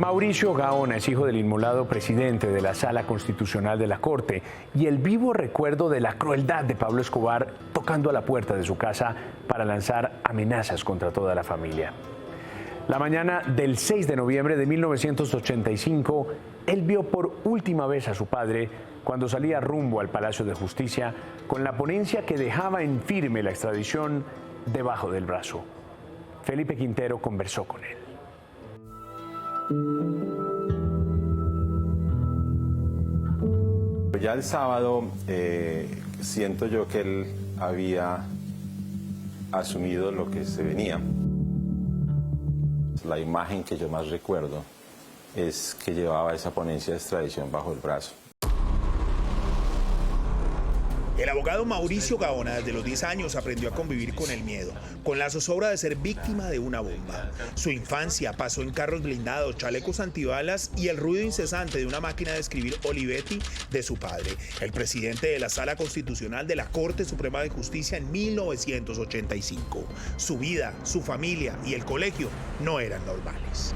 Mauricio Gaona es hijo del inmolado presidente de la Sala Constitucional de la Corte y el vivo recuerdo de la crueldad de Pablo Escobar tocando a la puerta de su casa para lanzar amenazas contra toda la familia. La mañana del 6 de noviembre de 1985, él vio por última vez a su padre cuando salía rumbo al Palacio de Justicia con la ponencia que dejaba en firme la extradición debajo del brazo. Felipe Quintero conversó con él. Ya el sábado siento yo que él había asumido lo que se venía. La imagen que yo más recuerdo es que llevaba esa ponencia de extradición bajo el brazo. El abogado Mauricio Gaona desde los 10 años aprendió a convivir con el miedo, con la zozobra de ser víctima de una bomba. Su infancia pasó en carros blindados, chalecos antibalas y el ruido incesante de una máquina de escribir Olivetti de su padre, el presidente de la Sala Constitucional de la Corte Suprema de Justicia en 1985. Su vida, su familia y el colegio no eran normales.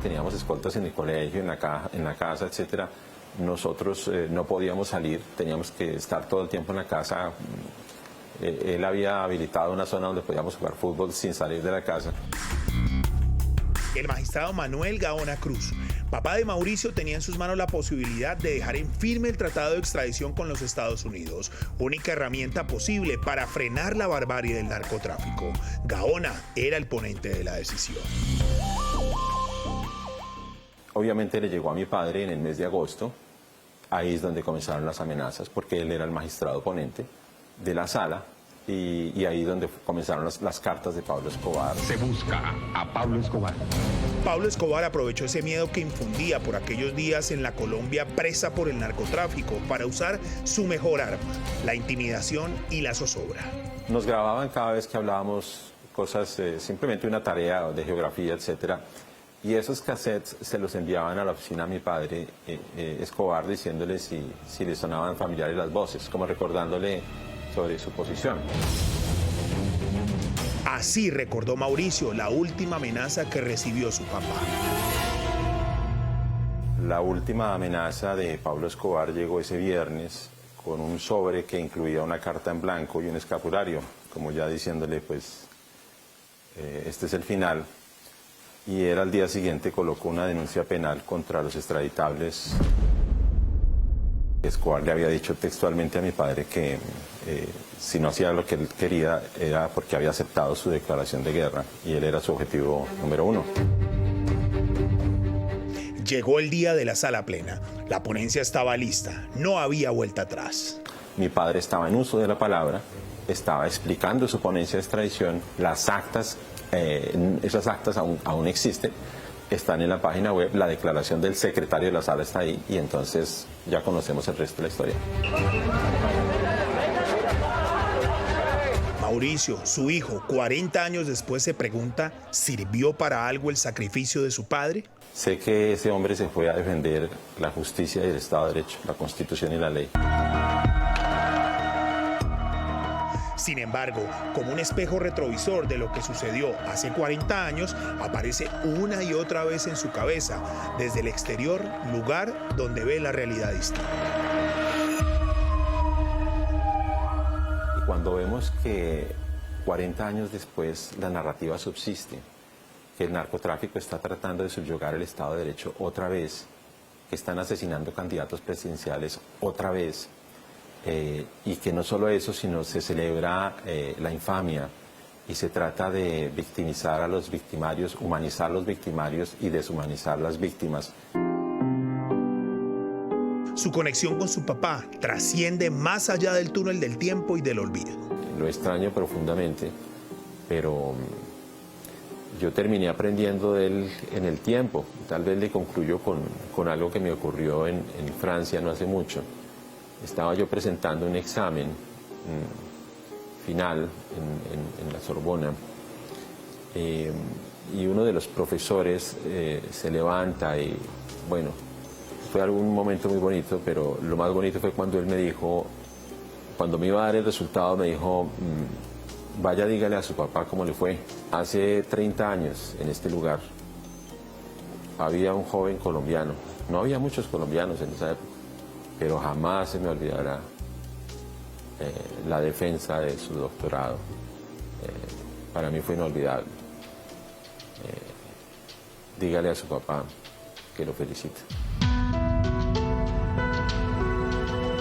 Teníamos escoltas en el colegio, en la casa, etcétera. Nosotros no podíamos salir, teníamos que estar todo el tiempo en la casa. Él había habilitado una zona donde podíamos jugar fútbol sin salir de la casa. El magistrado Manuel Gaona Cruz, papá de Mauricio, tenía en sus manos la posibilidad de dejar en firme el tratado de extradición con los Estados Unidos, única herramienta posible para frenar la barbarie del narcotráfico. Gaona era el ponente de la decisión. Obviamente le llegó a mi padre en el mes de agosto. Ahí es donde comenzaron las amenazas, porque él era el magistrado ponente de la sala, y ahí es donde comenzaron las cartas de Pablo Escobar. Se busca a Pablo Escobar. Pablo Escobar aprovechó ese miedo que infundía por aquellos días en la Colombia presa por el narcotráfico para usar su mejor arma, la intimidación y la zozobra. Nos grababan cada vez que hablábamos cosas, simplemente una tarea de geografía, etcétera. Y esos cassettes se los enviaban a la oficina a mi padre, Escobar, diciéndole si le sonaban familiares las voces, como recordándole sobre su posición. Así recordó Mauricio la última amenaza que recibió su papá. La última amenaza de Pablo Escobar llegó ese viernes con un sobre que incluía una carta en blanco y un escapulario, como ya diciéndole, pues, este es el final. Y él al día siguiente colocó una denuncia penal contra los extraditables. Escobar le había dicho textualmente a mi padre que si no hacía lo que él quería era porque había aceptado su declaración de guerra y él era su objetivo número uno. Llegó el día de la sala plena. La ponencia estaba lista, no había vuelta atrás. Mi padre estaba en uso de la palabra, estaba explicando su ponencia de extradición, las actas. Esas actas aún existen, están en la página web, la declaración del secretario de la sala está ahí y entonces ya conocemos el resto de la historia. Mauricio, su hijo, 40 años después se pregunta, ¿sirvió para algo el sacrificio de su padre? Sé que ese hombre se fue a defender la justicia y el Estado de Derecho, la Constitución y la ley. Sin embargo, como un espejo retrovisor de lo que sucedió hace 40 años, aparece una y otra vez en su cabeza, desde el exterior, lugar donde ve la realidad distinta. Y cuando vemos que 40 años después la narrativa subsiste, que el narcotráfico está tratando de subyugar el Estado de Derecho otra vez, que están asesinando candidatos presidenciales otra vez, y que no solo eso, sino se celebra la infamia y se trata de victimizar a los victimarios, humanizar a los victimarios y deshumanizar a las víctimas. Su conexión con su papá trasciende más allá del túnel del tiempo y del olvido. Lo extraño profundamente, pero yo terminé aprendiendo de él en el tiempo. Tal vez le concluyo con algo que me ocurrió en Francia no hace mucho. Estaba yo presentando un examen final en la Sorbona y uno de los profesores se levanta y, bueno, fue algún momento muy bonito, pero lo más bonito fue cuando él me dijo, cuando me iba a dar el resultado, me dijo, vaya, dígale a su papá cómo le fue. Hace 30 años en este lugar había un joven colombiano, no había muchos colombianos en esa época, pero jamás se me olvidará la defensa de su doctorado. Para mí fue inolvidable. Dígale a su papá que lo felicite.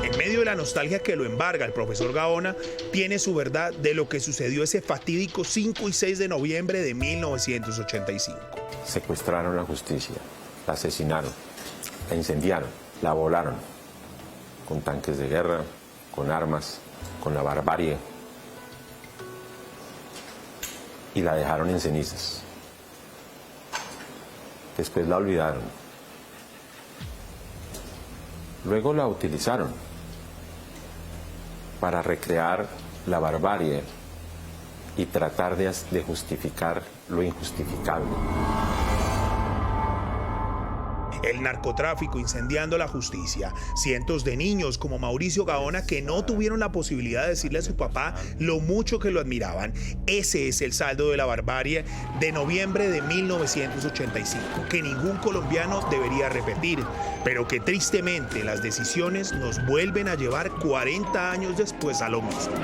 En medio de la nostalgia que lo embarga, el profesor Gaona tiene su verdad de lo que sucedió ese fatídico 5 y 6 de noviembre de 1985. Secuestraron la justicia, la asesinaron, la incendiaron, la volaron, con tanques de guerra, con armas, con la barbarie, y la dejaron en cenizas. Después la olvidaron. Luego la utilizaron para recrear la barbarie y tratar de justificar lo injustificable. El narcotráfico incendiando la justicia. Cientos de niños como Mauricio Gaona que no tuvieron la posibilidad de decirle a su papá lo mucho que lo admiraban. Ese es el saldo de la barbarie de noviembre de 1985, que ningún colombiano debería repetir, pero que tristemente las decisiones nos vuelven a llevar 40 años después a lo mismo.